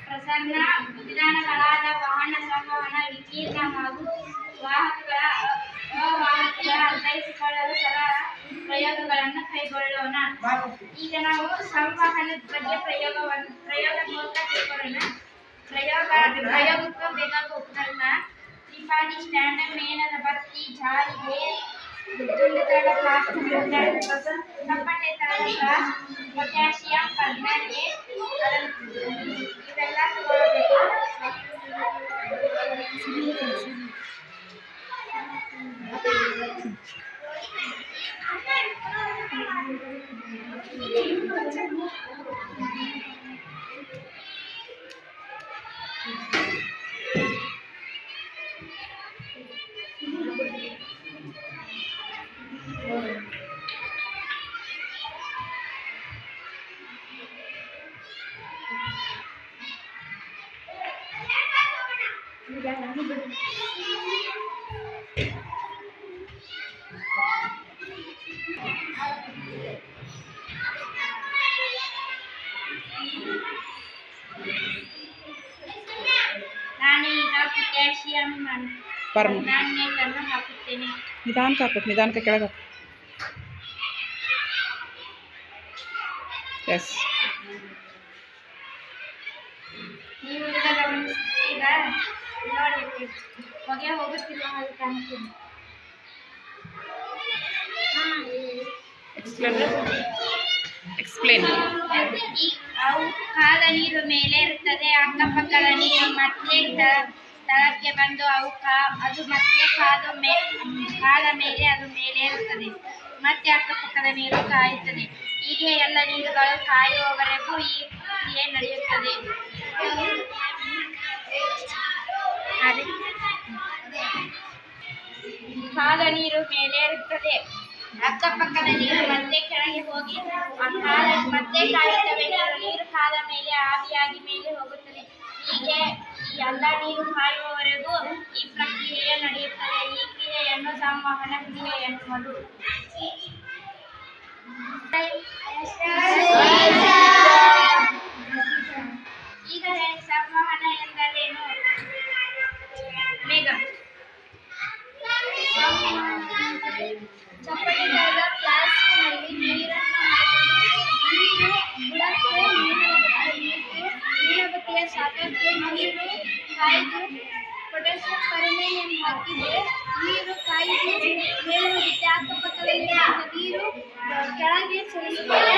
ಪ್ರಸರಣ ವಿಧಾನಗಳಾದ ವಾಹನ ಸಂವಹನ ವಿಕೀರ್ಣ ಹಾಗೂ ವಾಹಕಗಳ ಅವಾಹಕಗಳ ಅರ್ಥೈಸಿಕೊಳ್ಳಲು ಪ್ರಯೋಗಗಳನ್ನು ಕೈಗೊಳ್ಳೋಣ. ಈಗ ನಾವು ಸಂವಹನದ ಬಗ್ಗೆ ಪ್ರಯೋಗ ಮೂಲಕ ತಿಳ್ಕೊಳ್ಳೋಣ. ಪ್ರಯೋಗಕ್ಕೆ ಬೇಕಾಗುವ ಉಪಕರಣ ತ್ರಿಪಾದಿ ಸ್ಟ್ಯಾಂಡ್, ಮೇಣದ ಬತ್ತಿ, ಜಾರಿಗೆ, ತುಂಡುತಳ ಪ್ಲಾಸ್ಟಿಕ್ ಕಪ್ಪಟೆ ತರದ ಗ್ಲಾಸ್, ಪೊಟ್ಯಾಷಿಯಂ ಪರ್ಮ್ಯಾಂಗನೇಟ್ ಇವೆಲ್ಲ ತಗೊಳ್ಬೇಕು. ನಾನೀಗ ಪೊಟ್ಯಾಷಿಯಂ ಪರ್ಮ್ಯಾಂಗನೇಟ್ ಅನ್ನು ಹಾಕುತ್ತೇನೆ. ನಿಧಾನಕ್ಕೆ ಹಾಕ್ಬೇಕು, ನಿಧಾನಕ್ಕೆ ಕೆಳಗೆ. ಎಸ್, ನೀವು ಈಗ ಗಮನಿಸ್ತೀಗ ನೋಡಿ ಹೊಗೆ ಹೋಗುತ್ತಿಲ್ಲ ಹಾಗೆ ಕಾಣ್ತೀನಿ. ಎಕ್ಸ್ಪ್ಲೇನ್. ಅವು ಕಾದ ನೀರು ಮೇಲೆ ಇರುತ್ತದೆ, ಅಕ್ಕಪಕ್ಕದ ನೀರು ಮತ್ತೆ ತಳಕ್ಕೆ ಬಂದು ಅದು ಮತ್ತೆ ಕಾದ ಮೇಲೆ ಅದು ಮೇಲೆ ಇರುತ್ತದೆ, ಮತ್ತೆ ಅಕ್ಕಪಕ್ಕದ ನೀರು ಕಾಯುತ್ತದೆ. ಹೀಗೆ ಎಲ್ಲ ನೀರುಗಳು ಕಾಯುವವರೆಗೂ ಈ ಕ್ರಿಯೆ ನಡೆಯುತ್ತದೆ. ಕಾದ ನೀರು ಮೇಲೆ ಇರುತ್ತದೆ, ಅಕ್ಕಪಕ್ಕದ ನೀರು ಮತ್ತೆ ಕೆಳಗೆ ಹೋಗಿ ಮತ್ತೆ ಕಾಯುತ್ತವೆ. ನೀರು ಕಾದ ಮೇಲೆ ಆವಿಯಾಗಿ ಮೇಲೆ ಹೋಗುತ್ತದೆ. ಹೀಗೆ ಎಲ್ಲ ನೀರು ಕಾಯುವವರೆಗೂ ಈ ಪ್ರಕ್ರಿಯೆ ನಡೆಯುತ್ತದೆ. ಈ ಕ್ರಿಯೆಯನ್ನು ಸಂವಹನ ಕ್ರಿಯೆ ಎನ್ನುವುದು. ಈಗ ಸಂವಹನ ಎಂದರೇನು? ಬೇಗ ಚಪ್ಪಟೆಯಾದ ಫ್ಲಾಸ್ಕ್ನಲ್ಲಿ ನೀರನ್ನು ಬುಡಕ್ಕೆ ಮೇಣಬತ್ತಿಯ ಶಾಖಕ್ಕೆ ನೀರು ಕಾಯ್ದು ಪೊಟ್ಯಾಷಿಯಂ ಪರ್ಮ್ಯಾಂಗನೇಟ್ ಹಾಕಿದ್ರೆ ನೀರು ಕಾಯ್ದು ಮೇಲೆ ಹೋಗುತ್ತೆ. ಅಕ್ಕಪಕ್ಕದಲ್ಲಿರುವಂಥ ನೀರು ಕೆಳಗೆ ಚಲಿಸುತ್ತದೆ.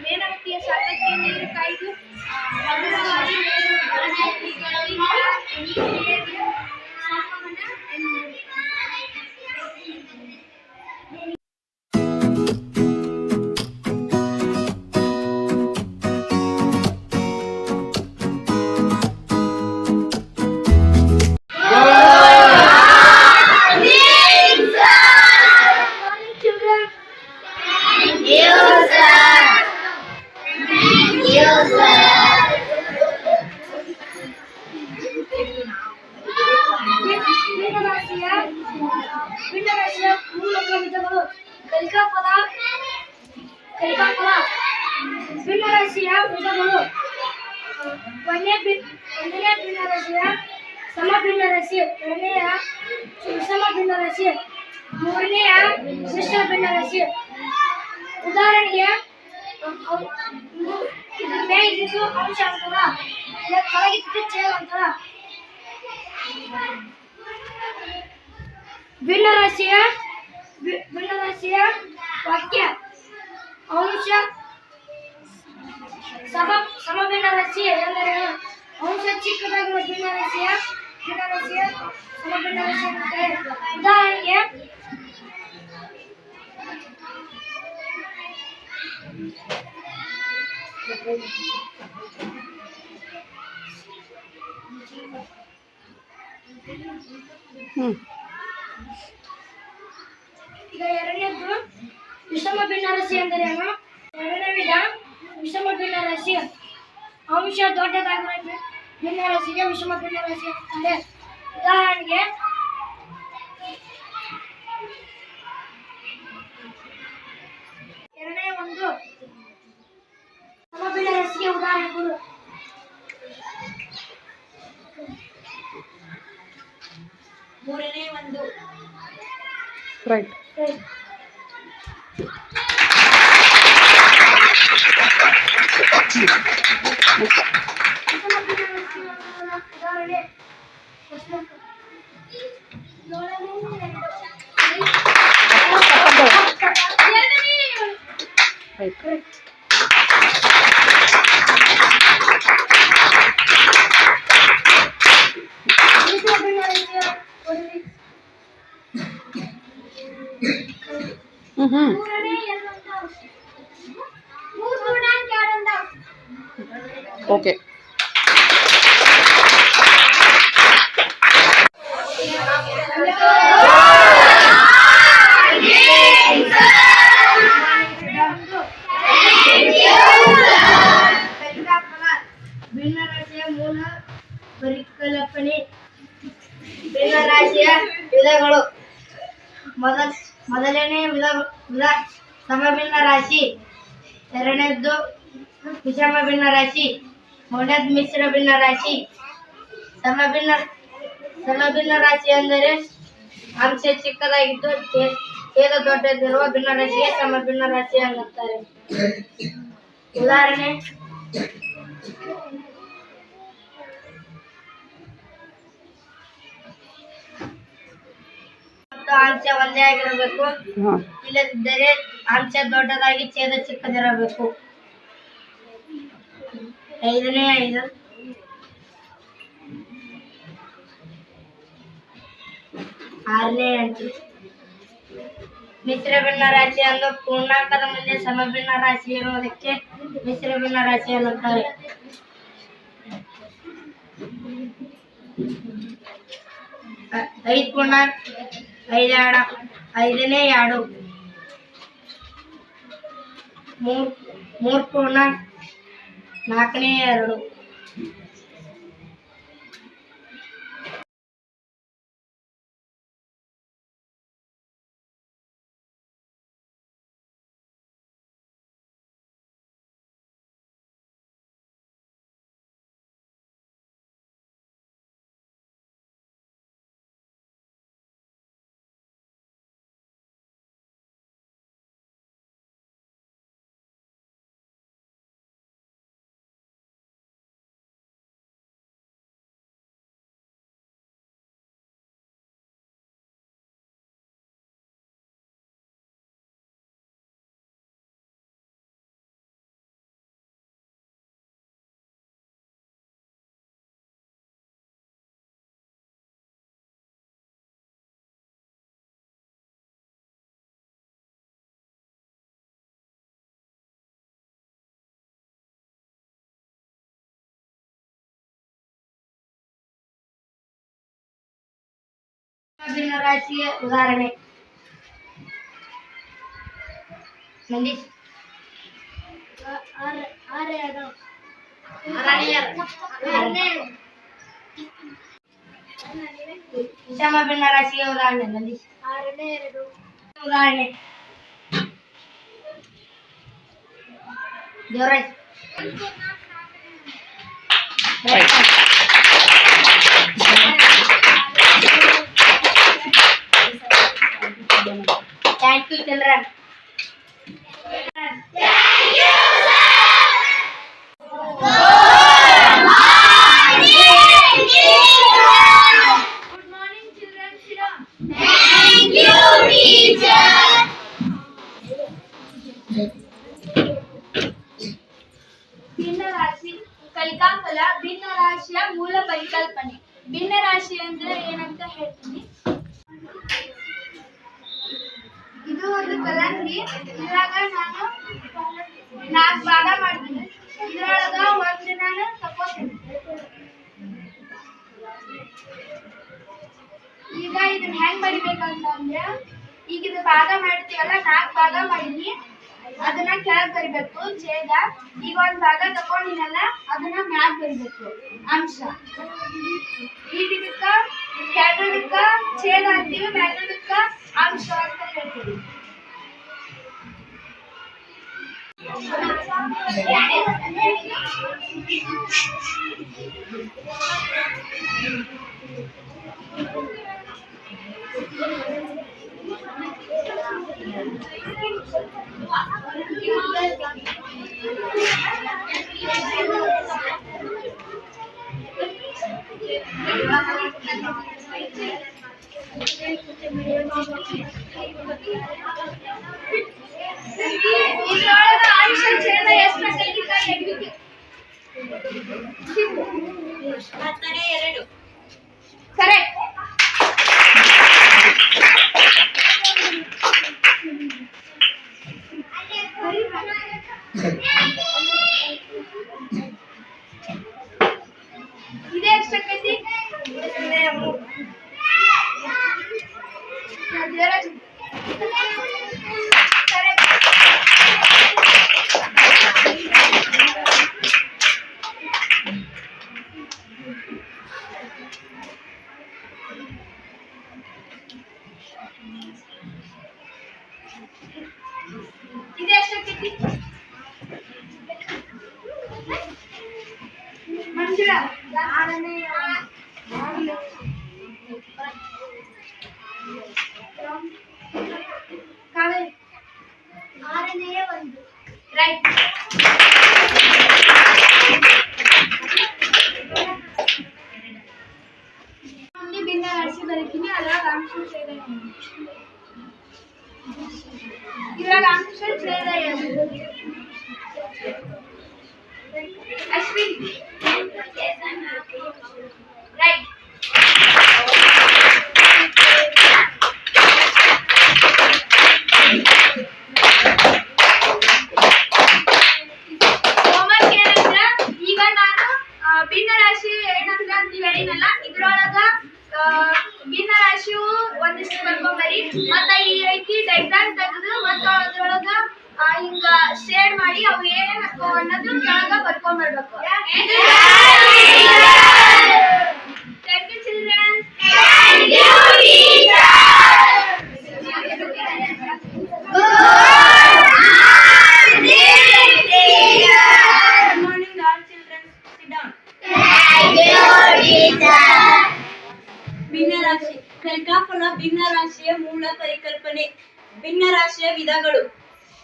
ಮೇಣಬತ್ತಿಯ ಶಾಖಕ್ಕೆ ನೀರು ಕಾಯ್ದು ಹಗುರವಾಗಿ ಸಂವಹನ ಎನ್ನುವುದು. ಭಿನ್ನರಾಶಿಯ ಮೂಲಕ ವಿಧಗಳು ಕಲಿಕಾಫಲ. ಭಿನ್ನರಾಶಿಯ ವಿಧಗಳು: ಒಂದನೇ ಭಿನ್ನರಾಶಿಯ ಸಮಭಿನ್ನರಾಶಿ, ಎರಡನೆಯ ವಿಷಮ ಭಿನ್ನರಾಶಿ, ಮೂರನೆಯ ಮಿಶ್ರ ಭಿನ್ನರಾಶಿ. ಉದಾಹರಣೆಗೆ ಮೇಲಿದ್ದು ಅಂಶ ಅಂತರ, ಕೆಳಗಿದ್ದು ಛೇದ ಅಂತರ. ಭಿನ್ನರಾಶಿಯ ವಾಕ್ಯ ಅಂಶ ಸಮಭಿನ್ನರಾಶಿ ಎಂದರೇನು? ಅಂಶ ಚಿಕ್ಕದಾಗಿರುವ ಭಿನ್ನರಾಶಿಯ ಸಮಭಿನ್ನರಾಶಿ ಎನ್ನುತ್ತಾರೆ. ಉದಾಹರಣೆಗೆ ಈಗ ಎರಡನೇದು ವಿಷಮ ಭಿನ್ನರಾಶಿ ಎಂದರೇನು? ಎರಡನೇ ವಿಧ ವಿಷಮ ಭಿನ್ನರಾಶಿ. ಅಂಶ ದೊಡ್ಡದಾಗಿರುವ ಭಿನ್ನರಾಶಿಗೆ ವಿಷಮ ಭಿನ್ನರಾಶಿ ಅಂತಾರೆ. ಉದಾಹರಣೆಗೆ ಎರಡನೇ ಒಂದು ರೈಟ್. ರೈಟ್. ಓಕೆ. ಭಿನ್ನರಾಶಿಯ ಮೂಲ ಪರಿಕಲ್ಪನೆ. ಭಿನ್ನರಾಶಿಯ ವಿಧಗಳು. ಮೊದಲನೇ ವಿಧ ಸಮಭಿನ್ನ ರಾಶಿ. ಎರಡನೇದ್ದು ವಿಷಮ ಭಿನ್ನ ರಾಶಿ. ಮೂರನೇದು ಮಿಶ್ರ ಭಿನ್ನ ರಾಶಿ. ಸಮಭಿನ್ನ ರಾಶಿ ಅಂದರೆ ಅಂಶ ಚಿಕ್ಕದಾಗಿದ್ದು ಛೇದ ದೊಡ್ಡದಿರುವ ಭಿನ್ನ ರಾಶಿಗೆ ಸಮಭಿನ್ನ ರಾಶಿ ಅನ್ನುತ್ತಾರೆ. ಉದಾಹರಣೆ: ಅಂಶ ಒಂದೇ ಆಗಿರಬೇಕು, ಇಲ್ಲದಿದ್ದರೆ ಅಂಶ ದೊಡ್ಡದಾಗಿ ಛೇದ ಚಿಕ್ಕದಿರಬೇಕು. 5ನೇ 5 6ನೇ 8 ಮಿಶ್ರ ಭಿನ್ನ ರಾಶಿ ಅನ್ನು ಪೂರ್ಣಾಂಕದ ಮುಂದೆ ಸಮಭಿನ್ನ ರಾಶಿ ಇರುವುದಕ್ಕೆ ಮಿಶ್ರ ಭಿನ್ನ ರಾಶಿ ಅನ್ನುತ್ತಾರೆ. 5 ಪೂರ್ಣಾಂಕ 5ನೇ 2 3 ಪೂರ್ಣಾಂಕ 4ನೇ 2 ಭಿನ್ನ ರಾಶಿಯ ಉದಾಹರಣೆ: ವಿಷಮ ಭಿನ್ನ ರಾಶಿಯ ಉದಾಹರಣೆ: 6ನೇ 2 ಉದಾಹರಣೆ: Devaraj. Thank you, children. Thank you, sir. Good morning, children. Sit down. Thank you, teacher. ಭಿನ್ನ ರಾಶಿ ಕಲಿಕಾಫಲ. ಭಿನ್ನ ರಾಶಿಯ ಮೂಲ ಪರಿಕಲ್ಪನೆ. ಭಿನ್ನ ರಾಶಿ ಅಂದ್ರೆ ಏನಂತ ಹೇಳ್ತೀನಿ. ಇದು ಒಂದು ಕಲಂಗಡಿ. ಇದ್ರಾಗ ನಾನು 4 ಭಾಗ ಮಾಡ್ತೀನಿ. ಇದ್ರೊಳಗ ಒಂದು ನಾನು ತಗೋತೀನಿ. ಈಗ ಇದನ್ನ ಹೆಂಗ್ ಬರಿಬೇಕಂತಂದ್ರೆ, ಈಗ ಇದು ಭಾಗ ಮಾಡ್ತೀವಲ್ಲ, 4 ಭಾಗ ಮಾಡೀನಿ. ಅದನ್ನ ಕೆಳಗ್ ಬರಿಬೇಕು ಛೇದ. ಈಗ ಒಂದ್ ಭಾಗ ತಗೊಂಡಿನಲ್ಲ, ಅದನ್ನ ಮ್ಯಾಗ್ ಬರಿಬೇಕು ಅಂಶ. ಇದಕ್ಕ ಕೆಳಗದಕ್ಕ ಛೇದ ಅಂತೀವಿ, ಮ್ಯಾಗದಕ್ಕ ಅಂಶ ಅಂತ ಹೇಳ್ತೀವಿ. ಕರೆಕ್ಟ್. ಇದೇ ಎಷ್ಟಾಕೈತಿ? ಇದೇ ಎಷ್ಟಾಕೈತಿ? ಮಂಜುಳ ಆರನೆಯ ಒಂದು. ರೈಟ್. ಭಿನ್ನ ರಾಶಿ ಬರೀತೀನಿ, ಅದ್ರಾಗ ಅಂಶ ಛೇದ ಇದ್ರಾಗ ಅಂಶ ಛೇದ ಅಶ್ವಿನ್. ರೈಟ್. ಹೋಮ್ವರ್ಕ್ ಏನಂದ್ರ, ಈಗ ನಾನು ಭಿನ್ನ ರಾಶಿ ಏನಂದ್ರ ನೀವ್ ಹೇಳಿನಲ್ಲ, ಇದ್ರೊಳಗ ಭಿನ್ನ ರಾಶಿಯು ಒಂದಿಷ್ಟು ಬರ್ಕೊಂಬರಿ, ಮತ್ತ ಈ ರೀತಿ ಡೈಗ್ರಾಮ್ ತೆಗೆದು ಮತ್ತ ಅದ್ರೊಳಗ ಹಿಂಗ ಶೇಡ್ ಮಾಡಿ ಅವು ಏನೇನ್ ಹಾಕೋ ಅನ್ನೋದು ಕೆಳಗ ಬರ್ಕೊಂಬರ್ಬೇಕು. Thank you children. ಭಿನ್ನರಾಶಿ. ಫಲಿತಾಂಶ ಭಿನ್ನರಾಶಿಯ ಮೂಲ ಪರಿಕಲ್ಪನೆ. ಭಿನ್ನರಾಶಿಯ ವಿಧಗಳು: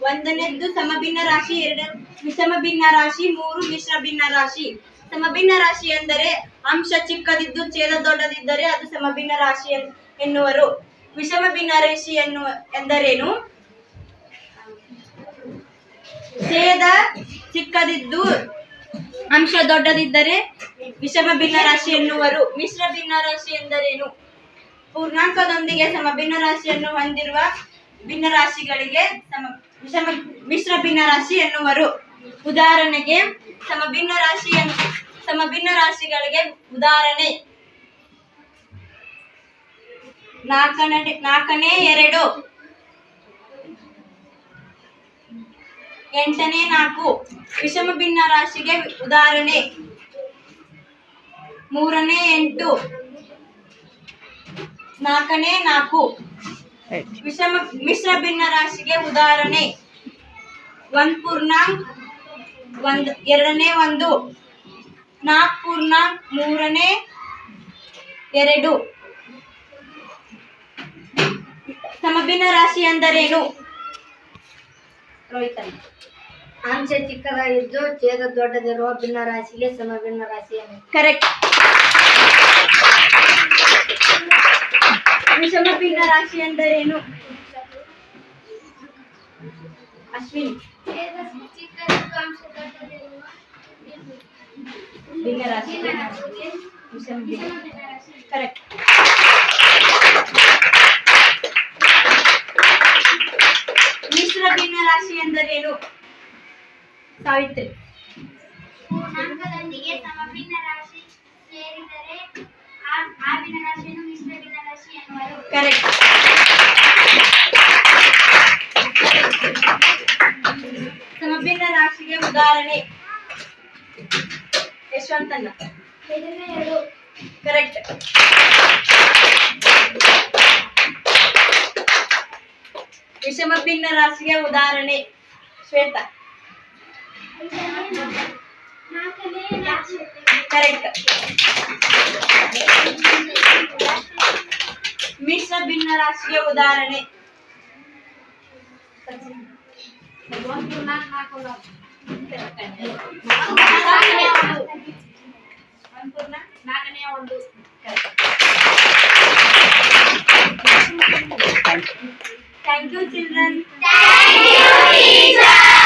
ಒಂದನೇದ್ದು ಸಮಭಿನ್ನ ರಾಶಿ, ಎರಡು ವಿಷಮ ಭಿನ್ನ ರಾಶಿ, ಮೂರು ಮಿಶ್ರ ಭಿನ್ನ ರಾಶಿ. ಸಮಭಿನ್ನ ರಾಶಿ ಎಂದರೆ ಅಂಶ ಚಿಕ್ಕದಿದ್ದು ಛೇದ ದೊಡ್ಡದಿದ್ದರೆ ಅದು ಸಮಭಿನ್ನ ರಾಶಿ ಎನ್ನುವರು. ವಿಷಮ ಭಿನ್ನ ರಾಶಿ ಎಂದರೇನು? ಛೇದ ಚಿಕ್ಕದಿದ್ದು ಅಂಶ ದೊಡ್ಡದಿದ್ದರೆ ವಿಷಮ ಭಿನ್ನ ರಾಶಿ ಎನ್ನುವರು. ಮಿಶ್ರ ಭಿನ್ನ ರಾಶಿ ಎಂದರೇನು? ಪೂರ್ಣಾಂಕದೊಂದಿಗೆ ಸಮಭಿನ್ನ ರಾಶಿಯನ್ನು ಹೊಂದಿರುವ ಭಿನ್ನ ರಾಶಿಗಳಿಗೆ ಮಿಶ್ರ ಭಿನ್ನ ರಾಶಿ ಎನ್ನುವರು. ಉದಾಹರಣೆಗೆ ಸಮಭಿನ್ನ ರಾಶಿಗಳಿಗೆ ಉದಾಹರಣೆ: 4ನೇ 2, 8ನೇ 4. ವಿಷಮ ಭಿನ್ನ ರಾಶಿಗೆ ಉದಾಹರಣೆ: 3ನೇ 8, 4ನೇ 4. ಮಿಶ್ರ ಭಿನ್ನ ರಾಶಿಗೆ ಉದಾಹರಣೆ: 1 ಪೂರ್ಣಾಂಕ 2ನೇ 1, 4 ಪೂರ್ಣಾಂಕ 3ನೇ 2. ಸಮಭಿನ್ನ ರಾಶಿ ಎಂದರೇನು? ರೋಹಿತನ್. ಅಂಶ ಚಿಕ್ಕದಾಗಿದ್ದು ಛೇದ ದೊಡ್ಡದಿರುವ ಭಿನ್ನ ರಾಶಿಗೆ ಸಮಭಿನ್ನ ರಾಶಿ. ಕರೆಕ್ಟ್. ವಿಷಮ ಭಿನ್ನ ರಾಶಿ ಎಂದರೇನು? ಅಶ್ವಿನ್. ಭಿನ್ನ ರಾಶಿ. ವಿಷಮ ಭಿನ್ನ. ಕರೆಕ್ಟ್. ಮಿಶ್ರ ಭಿನ್ನ ರಾಶಿ ಎಂದರೇನು? ಸಾವಿತ್ರಿ. ಪೂರ್ಣಾಂಕದೊಂದಿಗೆ ಸಮಭಿನ್ನ ರಾಶಿ ಸೇರಿದರೆ ಆ ಭಿನ್ನ ರಾಶಿಯನ್ನು ಮಿಶ್ರ ಭಿನ್ನ ರಾಶಿ ಎನ್ನುವರು. ಕರೆಕ್ಟ್. ಸಮಭಿನ್ನ ರಾಶಿಗೆ ಉದಾಹರಣೆ: ಯಶವಂತನ. 5ನೇ 2. ಕರೆಕ್ಟ್. ವಿಷಮ ಭಿನ್ನ ರಾಶಿಗೆ ಉದಾಹರಣೆ: ಶ್ವೇತಾ. 4ನೇ 4. ಕರೆಕ್ಟ್. ಮಿಶ್ರ ಭಿನ್ನ ರಾಶಿಗೆ ಉದಾಹರಣೆ: ನಾಲ್ಕನೆಯ ಒಂದು. Thank you, children. Thank you, teacher.